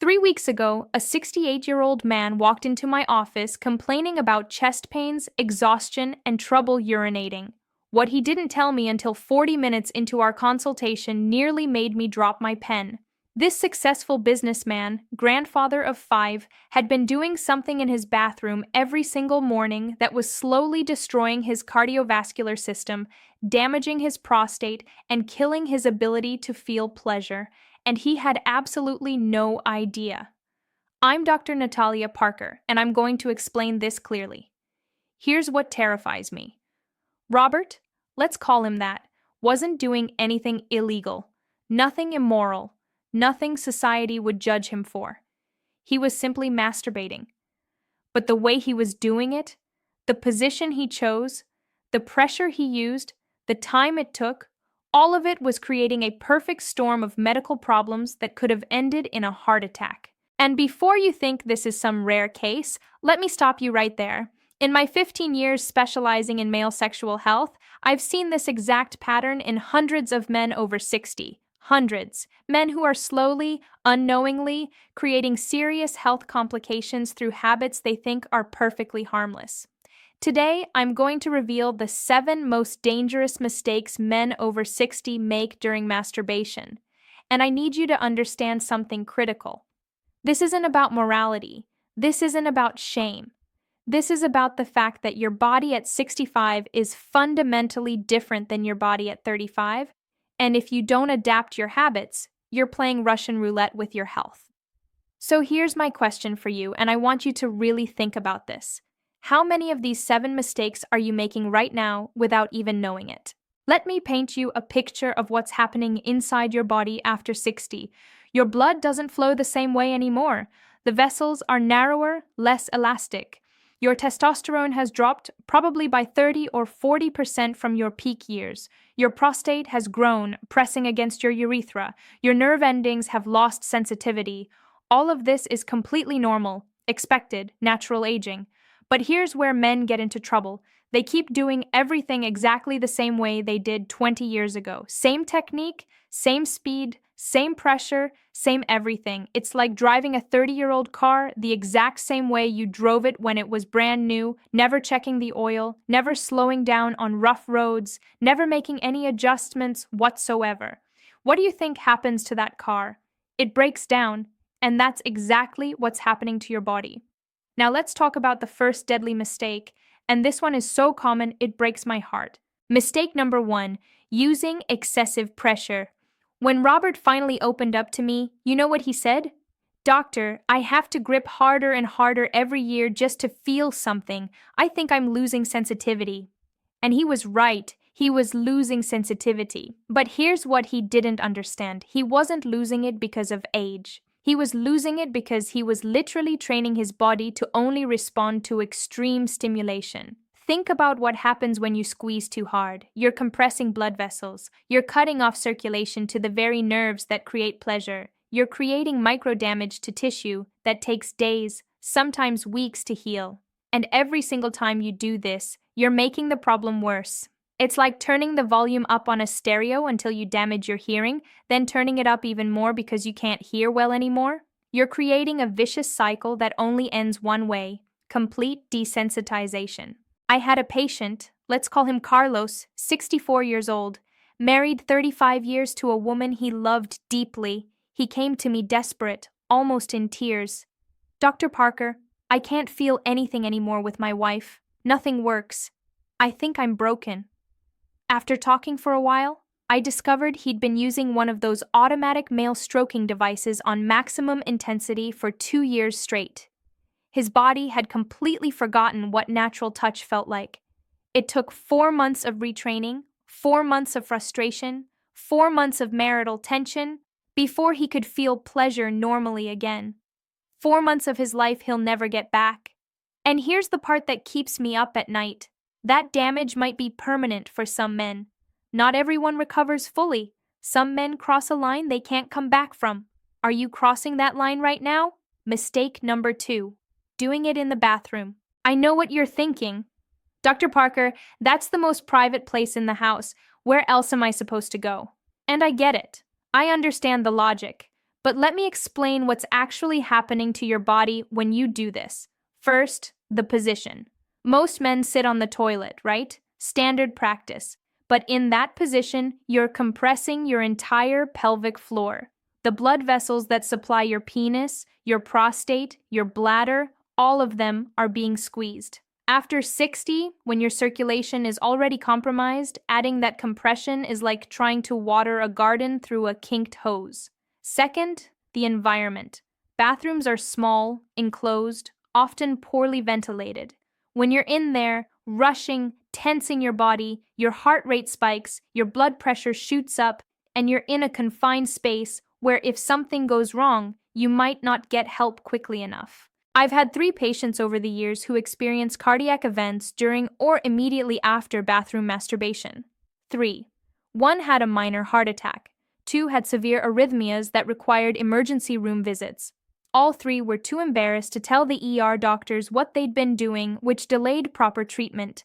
3 weeks ago, a 68-year-old man walked into my office complaining about chest pains, exhaustion, and trouble urinating. What he didn't tell me until 40 minutes into our consultation nearly made me drop my pen. This successful businessman, grandfather of 5, had been doing something in his bathroom every single morning that was slowly destroying his cardiovascular system, damaging his prostate, and killing his ability to feel pleasure. And he had absolutely no idea. I'm Dr. Natalia Parker, and I'm going to explain this clearly. Here's what terrifies me. Robert, let's call him that, wasn't doing anything illegal, nothing immoral, nothing society would judge him for. He was simply masturbating. But the way he was doing it, the position he chose, the pressure he used, the time it took, all of it was creating a perfect storm of medical problems that could have ended in a heart attack. And before you think this is some rare case, let me stop you right there. In my 15 years specializing in male sexual health, I've seen this exact pattern in hundreds of men over 60. Hundreds. Men who are slowly, unknowingly, creating serious health complications through habits they think are perfectly harmless. Today, I'm going to reveal the 7 most dangerous mistakes men over 60 make during masturbation. And I need you to understand something critical. This isn't about morality. This isn't about shame. This is about the fact that your body at 65 is fundamentally different than your body at 35, and if you don't adapt your habits, you're playing Russian roulette with your health. So here's my question for you, and I want you to really think about this. How many of these 7 mistakes are you making right now without even knowing it? Let me paint you a picture of what's happening inside your body after 60. Your blood doesn't flow the same way anymore. The vessels are narrower, less elastic. Your testosterone has dropped probably by 30 or 40% from your peak years. Your prostate has grown, pressing against your urethra. Your nerve endings have lost sensitivity. All of this is completely normal, expected, natural aging. But here's where men get into trouble. They keep doing everything exactly the same way they did 20 years ago. Same technique, same speed, same pressure, same everything. It's like driving a 30-year-old car the exact same way you drove it when it was brand new, never checking the oil, never slowing down on rough roads, never making any adjustments whatsoever. What do you think happens to that car? It breaks down, and that's exactly what's happening to your body. Now let's talk about the first deadly mistake, and this one is so common it breaks my heart. Mistake number 1, using excessive pressure. When Robert finally opened up to me, you know what he said? "Doctor, I have to grip harder and harder every year just to feel something. I think I'm losing sensitivity." And he was right. He was losing sensitivity. But here's what he didn't understand. He wasn't losing it because of age. He was losing it because he was literally training his body to only respond to extreme stimulation. Think about what happens when you squeeze too hard. You're compressing blood vessels. You're cutting off circulation to the very nerves that create pleasure. You're creating microdamage to tissue that takes days, sometimes weeks to heal. And every single time you do this, you're making the problem worse. It's like turning the volume up on a stereo until you damage your hearing, then turning it up even more because you can't hear well anymore. You're creating a vicious cycle that only ends one way: complete desensitization. I had a patient, let's call him Carlos, 64 years old, married 35 years to a woman he loved deeply. He came to me desperate, almost in tears. "Dr. Parker, I can't feel anything anymore with my wife. Nothing works. I think I'm broken." After talking for a while, I discovered he'd been using one of those automatic male stroking devices on maximum intensity for 2 years straight. His body had completely forgotten what natural touch felt like. It took 4 months of retraining, 4 months of frustration, 4 months of marital tension before he could feel pleasure normally again. 4 months of his life he'll never get back. And here's the part that keeps me up at night. That damage might be permanent for some men. Not everyone recovers fully. Some men cross a line they can't come back from. Are you crossing that line right now? Mistake number 2. Doing it in the bathroom. I know what you're thinking. "Dr. Parker, that's the most private place in the house. Where else am I supposed to go?" And I get it. I understand the logic. But let me explain what's actually happening to your body when you do this. First, the position. Most men sit on the toilet, right? Standard practice. But in that position, you're compressing your entire pelvic floor. The blood vessels that supply your penis, your prostate, your bladder, all of them are being squeezed. After 60, when your circulation is already compromised, adding that compression is like trying to water a garden through a kinked hose. Second, the environment. Bathrooms are small, enclosed, often poorly ventilated. When you're in there, rushing, tensing your body, your heart rate spikes, your blood pressure shoots up, and you're in a confined space where if something goes wrong, you might not get help quickly enough. I've had 3 patients over the years who experienced cardiac events during or immediately after bathroom masturbation. 3. 1 had a minor heart attack. 2 had severe arrhythmias that required emergency room visits. All 3 were too embarrassed to tell the ER doctors what they'd been doing, which delayed proper treatment.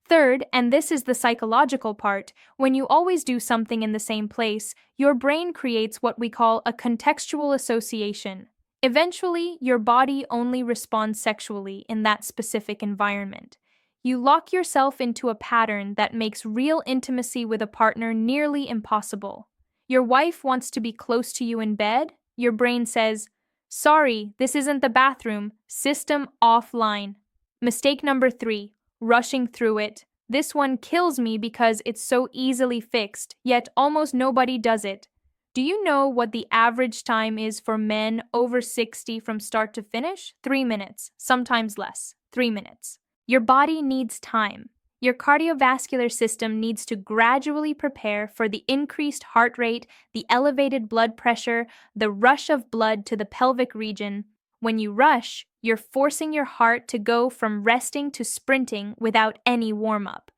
Third, and this is the psychological part, when you always do something in the same place, your brain creates what we call a contextual association. Eventually, your body only responds sexually in that specific environment. You lock yourself into a pattern that makes real intimacy with a partner nearly impossible. Your wife wants to be close to you in bed. Your brain says, "Sorry, this isn't the bathroom. System offline." Mistake number 3, rushing through it. This one kills me because it's so easily fixed, yet almost nobody does it. Do you know what the average time is for men over 60 from start to finish? 3 minutes, sometimes less. 3 minutes. Your body needs time. Your cardiovascular system needs to gradually prepare for the increased heart rate, the elevated blood pressure, the rush of blood to the pelvic region. When you rush, you're forcing your heart to go from resting to sprinting without any warm-up.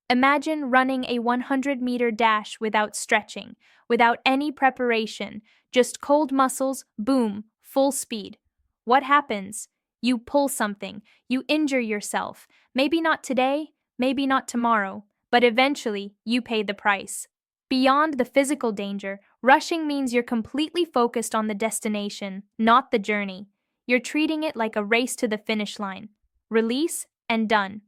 Imagine running a 100-meter dash without stretching, without any preparation, just cold muscles, boom, full speed. What happens? You pull something, you injure yourself. Maybe not today, maybe not tomorrow, but eventually you pay the price. Beyond the physical danger, rushing means you're completely focused on the destination, not the journey. You're treating it like a race to the finish line. Release and done.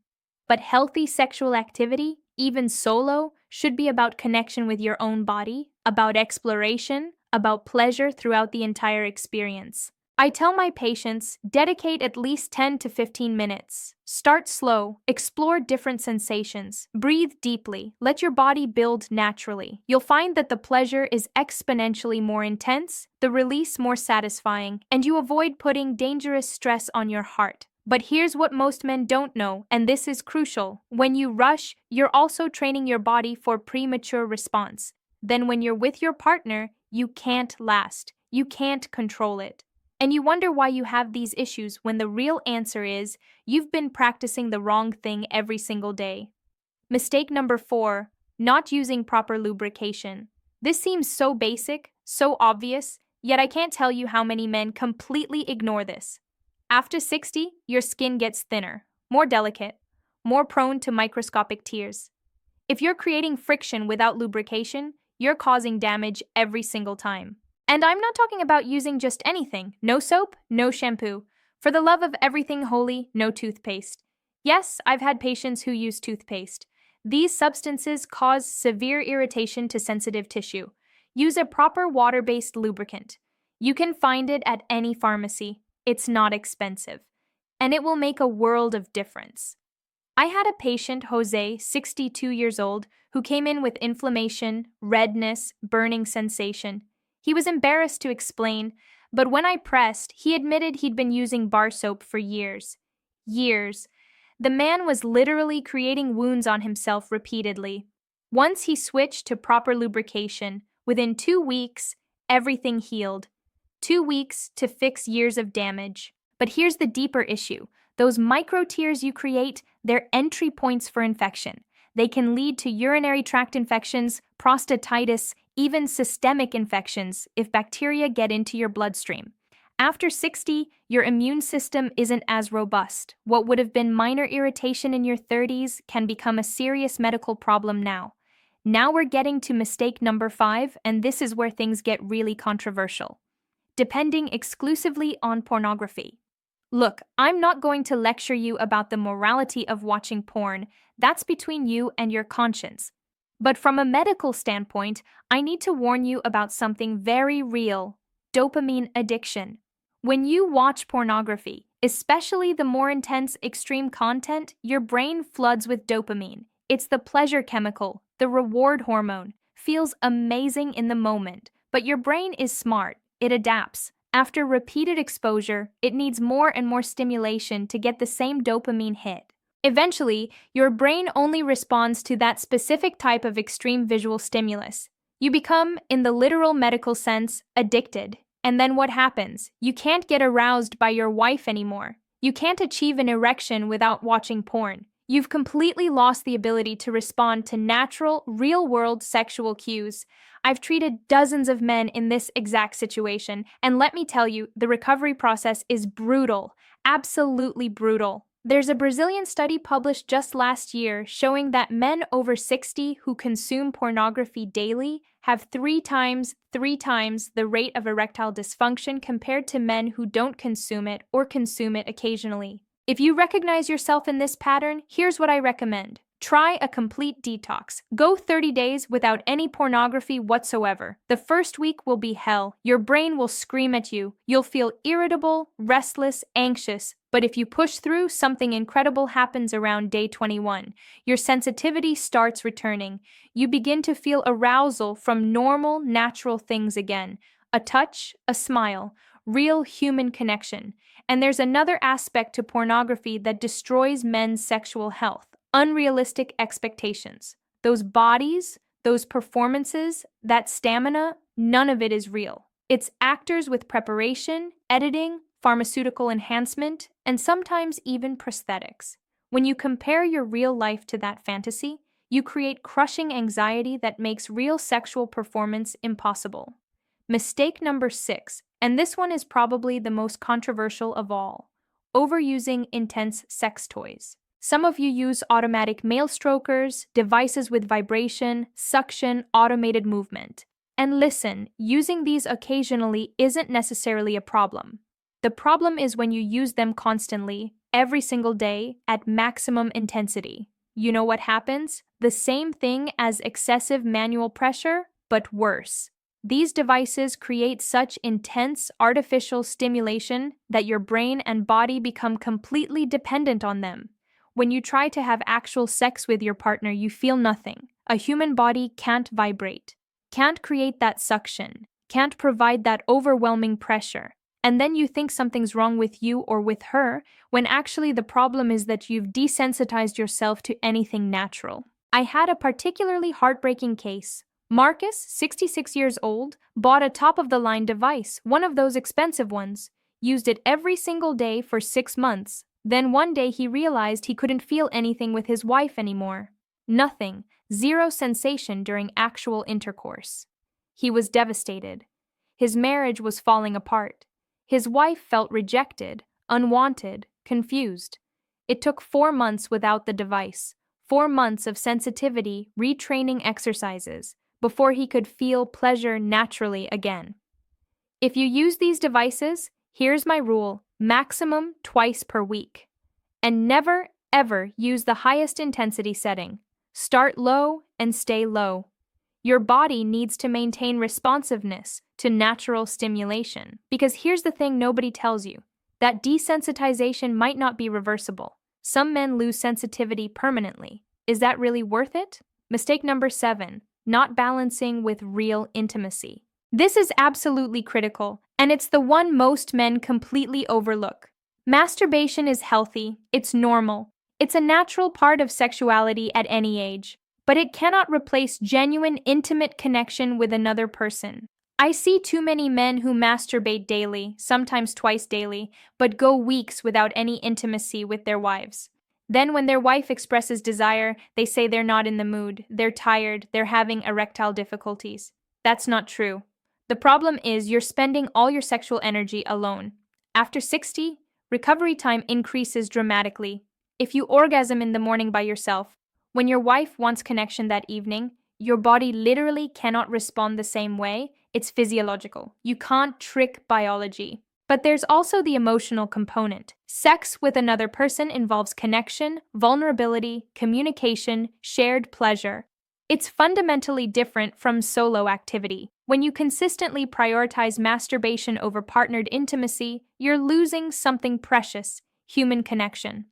But healthy sexual activity, even solo, should be about connection with your own body, about exploration, about pleasure throughout the entire experience. I tell my patients, dedicate at least 10 to 15 minutes. Start slow, explore different sensations, breathe deeply, let your body build naturally. You'll find that the pleasure is exponentially more intense, the release more satisfying, and you avoid putting dangerous stress on your heart. But here's what most men don't know, and this is crucial. When you rush, you're also training your body for premature response. Then when you're with your partner, you can't last. You can't control it. And you wonder why you have these issues when the real answer is you've been practicing the wrong thing every single day. Mistake number 4, not using proper lubrication. This seems so basic, so obvious, yet I can't tell you how many men completely ignore this. After 60, your skin gets thinner, more delicate, more prone to microscopic tears. If you're creating friction without lubrication, you're causing damage every single time. And I'm not talking about using just anything. No soap, no shampoo. For the love of everything holy, no toothpaste. Yes, I've had patients who use toothpaste. These substances cause severe irritation to sensitive tissue. Use a proper water-based lubricant. You can find it at any pharmacy. It's not expensive. And it will make a world of difference. I had a patient, Jose, 62 years old, who came in with inflammation, redness, burning sensation. He was embarrassed to explain, but when I pressed, he admitted he'd been using bar soap for years. Years. The man was literally creating wounds on himself repeatedly. Once he switched to proper lubrication, within 2 weeks, everything healed. 2 weeks to fix years of damage. But here's the deeper issue. Those micro tears you create, they're entry points for infection. They can lead to urinary tract infections, prostatitis, even systemic infections if bacteria get into your bloodstream. After 60, your immune system isn't as robust. What would have been minor irritation in your 30s can become a serious medical problem now. Now we're getting to mistake number 5, and this is where things get really controversial. depending exclusively on pornography. Look, I'm not going to lecture you about the morality of watching porn. That's between you and your conscience. But from a medical standpoint, I need to warn you about something very real: dopamine addiction. When you watch pornography, especially the more intense, extreme content, your brain floods with dopamine. It's the pleasure chemical, the reward hormone. Feels amazing in the moment, but your brain is smart. It adapts. After repeated exposure, it needs more and more stimulation to get the same dopamine hit. Eventually, your brain only responds to that specific type of extreme visual stimulus. You become, in the literal medical sense, addicted. And then what happens? You can't get aroused by your wife anymore. You can't achieve an erection without watching porn. You've completely lost the ability to respond to natural, real-world sexual cues. I've treated dozens of men in this exact situation, and let me tell you, the recovery process is brutal. Absolutely brutal. There's a Brazilian study published just last year showing that men over 60 who consume pornography daily have three times the rate of erectile dysfunction compared to men who don't consume it or consume it occasionally. If you recognize yourself in this pattern, here's what I recommend. Try a complete detox. Go 30 days without any pornography whatsoever. The first week will be hell. Your brain will scream at you. You'll feel irritable, restless, anxious. But if you push through, something incredible happens around day 21. Your sensitivity starts returning. You begin to feel arousal from normal, natural things again. A touch, a smile, real human connection. And there's another aspect to pornography that destroys men's sexual health: unrealistic expectations. Those bodies, those performances, that stamina, none of it is real. It's actors with preparation, editing, pharmaceutical enhancement, and sometimes even prosthetics. When you compare your real life to that fantasy, you create crushing anxiety that makes real sexual performance impossible. Mistake number 6, and this one is probably the most controversial of all: overusing intense sex toys. Some of you use automatic male strokers, devices with vibration, suction, automated movement. And listen, using these occasionally isn't necessarily a problem. The problem is when you use them constantly, every single day, at maximum intensity. You know what happens? The same thing as excessive manual pressure, but worse. These devices create such intense artificial stimulation that your brain and body become completely dependent on them. When you try to have actual sex with your partner, you feel nothing. A human body can't vibrate, can't create that suction, can't provide that overwhelming pressure. And then you think something's wrong with you or with her, when actually the problem is that you've desensitized yourself to anything natural. I had a particularly heartbreaking case. Marcus, 66 years old, bought a top-of-the-line device, one of those expensive ones, used it every single day for 6 months. Then one day he realized he couldn't feel anything with his wife anymore. Nothing, zero sensation during actual intercourse. He was devastated. His marriage was falling apart. His wife felt rejected, unwanted, confused. It took 4 months without the device, 4 months of sensitivity, retraining exercises, before he could feel pleasure naturally again. If you use these devices, here's my rule: maximum twice per week. And never, ever use the highest intensity setting. Start low and stay low. Your body needs to maintain responsiveness to natural stimulation. Because here's the thing nobody tells you: that desensitization might not be reversible. Some men lose sensitivity permanently. Is that really worth it? Mistake number 7, not balancing with real intimacy. This is absolutely critical, and it's the one most men completely overlook. Masturbation is healthy, it's normal, it's a natural part of sexuality at any age, but it cannot replace genuine, intimate connection with another person. I see too many men who masturbate daily, sometimes twice daily, but go weeks without any intimacy with their wives. Then when their wife expresses desire, they say they're not in the mood, they're tired, they're having erectile difficulties. That's not true. The problem is you're spending all your sexual energy alone. After 60, recovery time increases dramatically. If you orgasm in the morning by yourself, when your wife wants connection that evening, Your body literally cannot respond the same way. It's physiological. You can't trick biology. But there's also the emotional component. Sex with another person involves connection, vulnerability, communication, shared pleasure. It's fundamentally different from solo activity. When you consistently prioritize masturbation over partnered intimacy, you're losing something precious: human connection.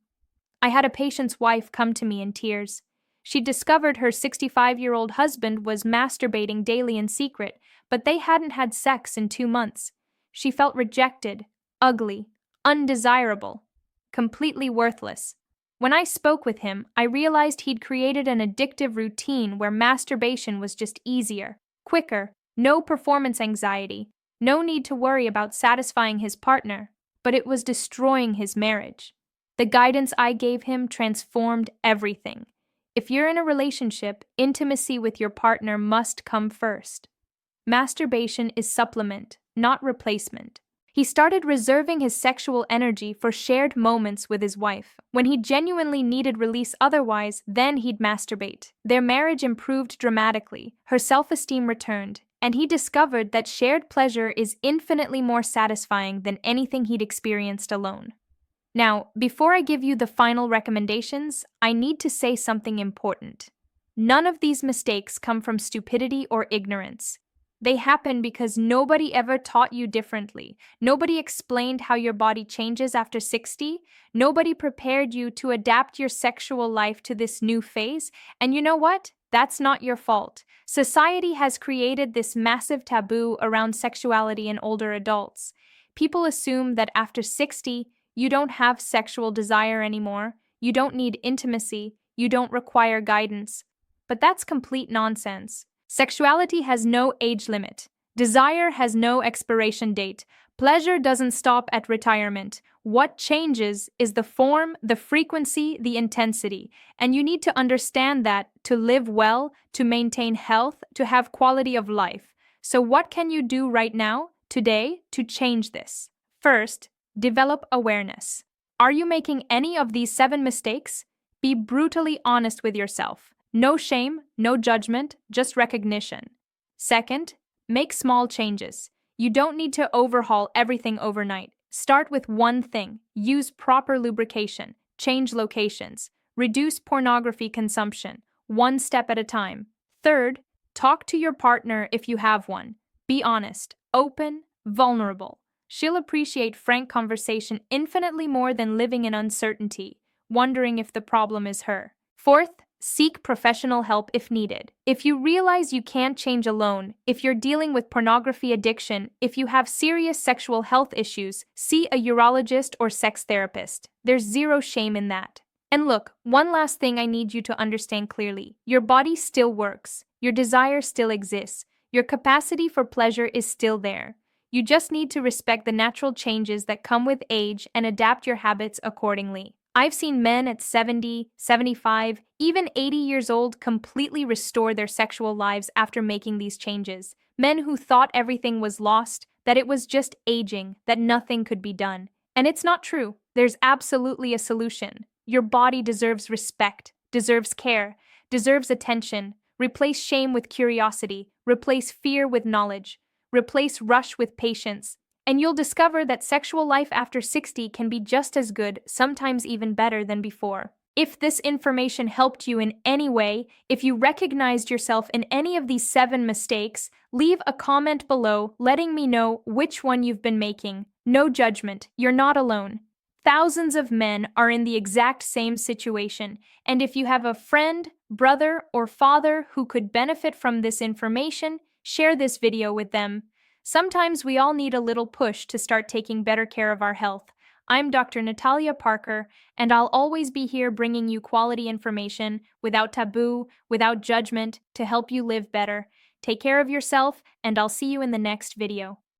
I had a patient's wife come to me in tears. She discovered her 65-year-old husband was masturbating daily in secret, but they hadn't had sex in 2 months. She felt rejected, ugly, undesirable, completely worthless. When I spoke with him, I realized he'd created an addictive routine where masturbation was just easier, quicker, no performance anxiety, no need to worry about satisfying his partner, but it was destroying his marriage. The guidance I gave him transformed everything. If you're in a relationship, intimacy with your partner must come first. Masturbation is supplement, not replacement. He started reserving his sexual energy for shared moments with his wife. When he genuinely needed release otherwise, then he'd masturbate. Their marriage improved dramatically, her self-esteem returned, and he discovered that shared pleasure is infinitely more satisfying than anything he'd experienced alone. Now, before I give you the final recommendations, I need to say something important. None of these mistakes come from stupidity or ignorance. They happen because nobody ever taught you differently. Nobody explained how your body changes after 60. Nobody prepared you to adapt your sexual life to this new phase. And you know what? That's not your fault. Society has created this massive taboo around sexuality in older adults. People assume that after 60, you don't have sexual desire anymore, you don't need intimacy, you don't require guidance. But that's complete nonsense. Sexuality has no age limit. Desire has no expiration date. Pleasure doesn't stop at retirement. What changes is the form, the frequency, the intensity. And you need to understand that to live well, to maintain health, to have quality of life. So what can you do right now, today, to change this? First, develop awareness. Are you making any of these 7 mistakes? Be brutally honest with yourself. No shame, no judgment, just recognition. Second, make small changes. You don't need to overhaul everything overnight. Start with one thing. Use proper lubrication. Change locations. Reduce pornography consumption. One step at a time. Third, talk to your partner if you have one. Be honest, open, vulnerable. She'll appreciate frank conversation infinitely more than living in uncertainty, wondering if the problem is her. Fourth, seek professional help if needed. If you realize you can't change alone, if you're dealing with pornography addiction, if you have serious sexual health issues, see a urologist or sex therapist. There's zero shame in that. And look, one last thing I need you to understand clearly. Your body still works. Your desire still exists. Your capacity for pleasure is still there. You just need to respect the natural changes that come with age and adapt your habits accordingly. I've seen men at 70, 75, even 80 years old completely restore their sexual lives after making these changes. Men who thought everything was lost, that it was just aging, that nothing could be done. And it's not true. There's absolutely a solution. Your body deserves respect, deserves care, deserves attention. Replace shame with curiosity. Replace fear with knowledge. Replace rush with patience. And you'll discover that sexual life after 60 can be just as good, sometimes even better than before. If this information helped you in any way, if you recognized yourself in any of these 7 mistakes, leave a comment below letting me know which one you've been making. No judgment, you're not alone. Thousands of men are in the exact same situation, and if you have a friend, brother, or father who could benefit from this information, share this video with them. Sometimes we all need a little push to start taking better care of our health. I'm Dr. Natalia Parker, and I'll always be here bringing you quality information without taboo, without judgment, to help you live better. Take care of yourself, and I'll see you in the next video.